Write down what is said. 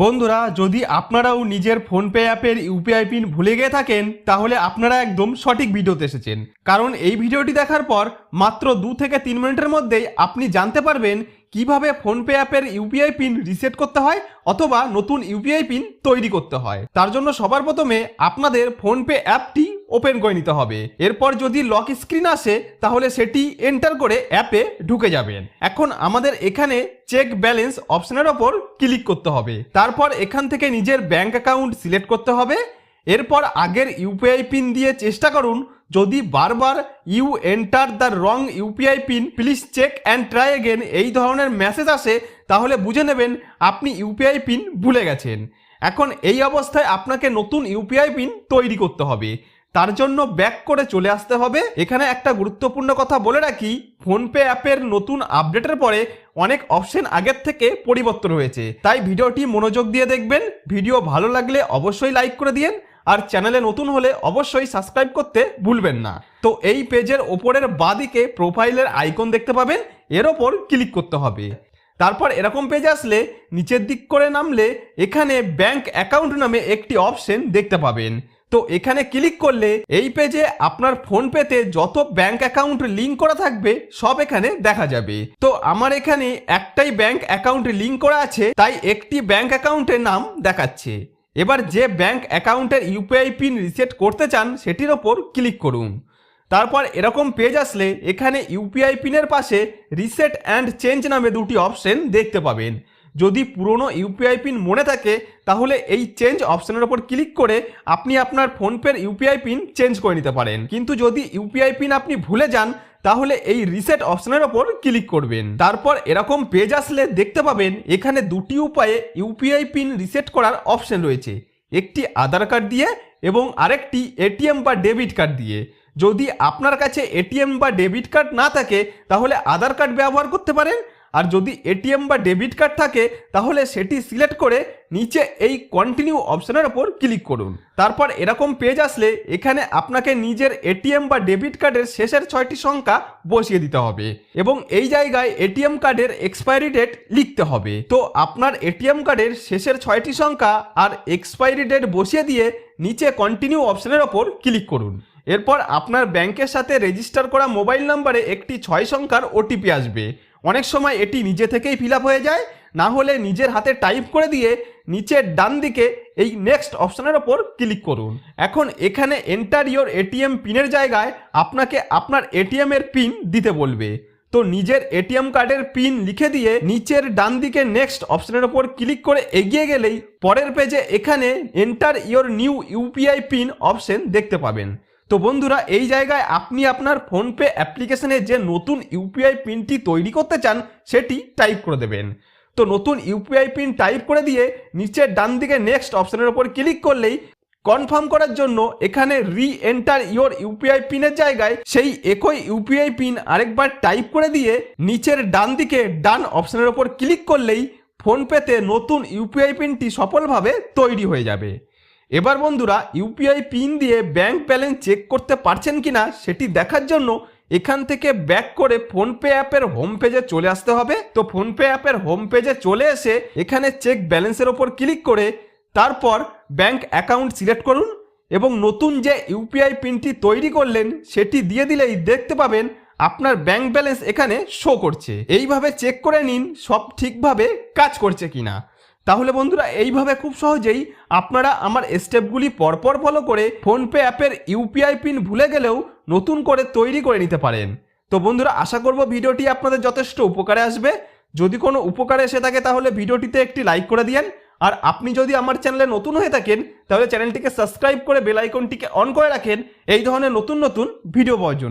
বন্ধুরা, যদি আপনারাও নিজের ফোনপে অ্যাপের ইউপিআই পিন ভুলে গিয়ে থাকেন তাহলে আপনারা একদম সঠিক ভিডিওতে এসেছেন। কারণ এই ভিডিওটি দেখার পর মাত্র 2 থেকে 3 মিনিটের মধ্যেই আপনি জানতে পারবেন কিভাবে ফোনপে অ্যাপের ইউপিআই পিন রিসেট করতে হয় অথবা নতুন ইউপিআই পিন তৈরি করতে হয়। তার জন্য সবার প্রথমে আপনাদের ফোনপে অ্যাপটি ওপেন করে নিতে হবে। এরপর যদি লক স্ক্রিন আসে তাহলে সেটি এন্টার করে অ্যাপে ঢুকে যাবেন। এখন আমাদের এখানে চেক ব্যালেন্স অপশনের ওপর ক্লিক করতে হবে। তারপর এখান থেকে নিজের ব্যাংক অ্যাকাউন্ট সিলেক্ট করতে হবে। এরপর আগের ইউপিআই পিন দিয়ে চেষ্টা করুন। যদি বারবার you enter the wrong UPI pin please check and try again এই ধরনের মেসেজ আসে তাহলে বুঝে নেবেন আপনি ইউপিআই পিন ভুলে গেছেন। এখন এই অবস্থায় আপনাকে নতুন ইউপিআই পিন তৈরি করতে হবে। তার জন্য ব্যাক করে চলে আসতে হবে। এখানে একটা গুরুত্বপূর্ণ কথা বলে রাখি, ফোনপে অ্যাপের নতুন আপডেটের পরে অনেক অপশন আগের থেকে পরিবর্তন হয়েছে, তাই ভিডিওটি মনোযোগ দিয়ে দেখবেন। ভিডিও ভালো লাগলে অবশ্যই লাইক করে দিন আর চ্যানেলে নতুন হলে অবশ্যই সাবস্ক্রাইব করতে ভুলবেন না। তো এই পেজের ওপরের বাঁদিকে প্রোফাইলের আইকন দেখতে পাবেন, এর ওপর ক্লিক করতে হবে। তারপর এরকম পেজ আসলে নিচের দিক করে নামলে এখানে ব্যাংক অ্যাকাউন্ট নামে একটি অপশন দেখতে পাবেন। তো এখানে ক্লিক করলে এই পেজে আপনার ফোনপেতে যত ব্যাংক অ্যাকাউন্ট লিঙ্ক করা থাকবে সব এখানে দেখা যাবে। তো আমার এখানে একটাই ব্যাংক অ্যাকাউন্ট লিঙ্ক করা আছে, তাই একটি ব্যাংক অ্যাকাউন্টের নাম দেখাচ্ছে। এবার যে ব্যাংক অ্যাকাউন্টের ইউপিআই পিন রিসেট করতে চান সেটির ওপর ক্লিক করুন। তারপর এরকম পেজ আসলে এখানে ইউপিআই পিনের পাশে রিসেট অ্যান্ড চেঞ্জ নামে দুটি অপশন দেখতে পাবেন। যদি পুরনো ইউপিআই পিন মনে থাকে তাহলে এই চেঞ্জ অপশনের ওপর ক্লিক করে আপনি আপনার ফোনপের ইউপিআই পিন চেঞ্জ করে নিতে পারেন। কিন্তু যদি ইউপিআই পিন আপনি ভুলে যান তাহলে এই রিসেট অপশনের ওপর ক্লিক করবেন। তারপর এরকম পেজ আসলে দেখতে পাবেন এখানে দুটি উপায়ে ইউপিআই পিন রিসেট করার অপশন রয়েছে, একটি আধার কার্ড দিয়ে এবং আরেকটি এটিএম বা ডেবিট কার্ড দিয়ে। যদি আপনার কাছে এটিএম বা ডেবিট কার্ড না থাকে তাহলে আধার কার্ড ব্যবহার করতে পারেন, আর যদি এটিএম বা ডেবিট কার্ড থাকে তাহলে সেটি সিলেক্ট করে নিচে এই কন্টিনিউ অপশনের ওপর ক্লিক করুন। তারপর এরকম পেজ আসলে এখানে আপনাকে নিজের এটিএম বা ডেবিট কার্ডের শেষের 6টি সংখ্যা বসিয়ে দিতে হবে এবং এই জায়গায় এটিএম কার্ডের এক্সপায়ারি ডেট লিখতে হবে। তো আপনার এটিএম কার্ডের শেষের 6টি সংখ্যা আর এক্সপায়ারি ডেট বসিয়ে দিয়ে নিচে কন্টিনিউ অপশনের ওপর ক্লিক করুন। এরপর আপনার ব্যাংকের সাথে রেজিস্টার করা মোবাইল নাম্বারে একটি 6 সংখ্যার ওটিপি আসবে। অনেক সময় এটি নিজে থেকেই ফিল আপ হয়ে যায়, না হলে নিজের হাতে টাইপ করে দিয়ে নিচের ডান দিকে এই নেক্সট অপশনের ওপর ক্লিক করুন। এখন এখানে এন্টার ইওর এটিএম পিনের জায়গায় আপনাকে আপনার এটিএম এর পিন দিতে বলবে। তো নিজের এটিএম কার্ডের পিন লিখে দিয়ে নিচের ডান দিকে নেক্সট অপশনের ওপর ক্লিক করে এগিয়ে গেলেই পরের পেজে এখানে enter your new UPI pin option দেখতে পাবেন। তো বন্ধুরা, এই জায়গায় আপনি আপনার ফোনপে অ্যাপ্লিকেশনে যে নতুন ইউপিআই পিনটি তৈরি করতে চান সেটি টাইপ করে দেবেন। তো নতুন ইউপিআই পিন টাইপ করে দিয়ে নিচের ডান দিকে নেক্সট অপশনের উপর ক্লিক করলেই কনফার্ম করার জন্য এখানে রি এন্টার ইওর ইউপিআই পিনের জায়গায় সেই একই ইউপিআই পিন আরেকবার টাইপ করে দিয়ে নিচের ডান দিকে ডান অপশনের উপর ক্লিক করলেই ফোনপেতে নতুন ইউপিআই পিনটি সফলভাবে তৈরি হয়ে যাবে। এবার বন্ধুরা, ইউপিআই পিন দিয়ে ব্যাংক ব্যালেন্স চেক করতে পারছেন কিনা সেটি দেখার জন্য এখান থেকে ব্যাক করে ফোনপে অ্যাপের হোম পেজে চলে আসতে হবে। তো ফোনপে অ্যাপের হোম পেজে চলে এসে এখানে চেক ব্যালেন্সের ওপর ক্লিক করে তারপর ব্যাংক অ্যাকাউন্ট সিলেক্ট করুন এবং নতুন যে ইউপিআই পিনটি তৈরি করলেন সেটি দিয়ে দিলেই দেখতে পাবেন আপনার ব্যাংক ব্যালেন্স এখানে শো করছে। এইভাবে চেক করে নিন সব ঠিকভাবে কাজ করছে কিনা। তাহলে বন্ধুরা, এইভাবে খুব সহজেই আপনারা আমার স্টেপগুলি পরপর ফলো করে ফোনপে অ্যাপের ইউপিআই পিন ভুলে গেলেও নতুন করে তৈরি করে নিতে পারেন। তো বন্ধুরা, আশা করব ভিডিওটি আপনাদের যথেষ্ট উপকারে আসবে। যদি কোনো উপকারে এসে থাকে তাহলে ভিডিওটিতে একটি লাইক করে দিন। আর আপনি যদি আমার চ্যানেলে নতুন হয়ে থাকেন তাহলে চ্যানেলটিকে সাবস্ক্রাইব করে বেল আইকনটিকে অন করে রাখেন এই ধরনের নতুন নতুন ভিডিও পাওয়ার জন্য।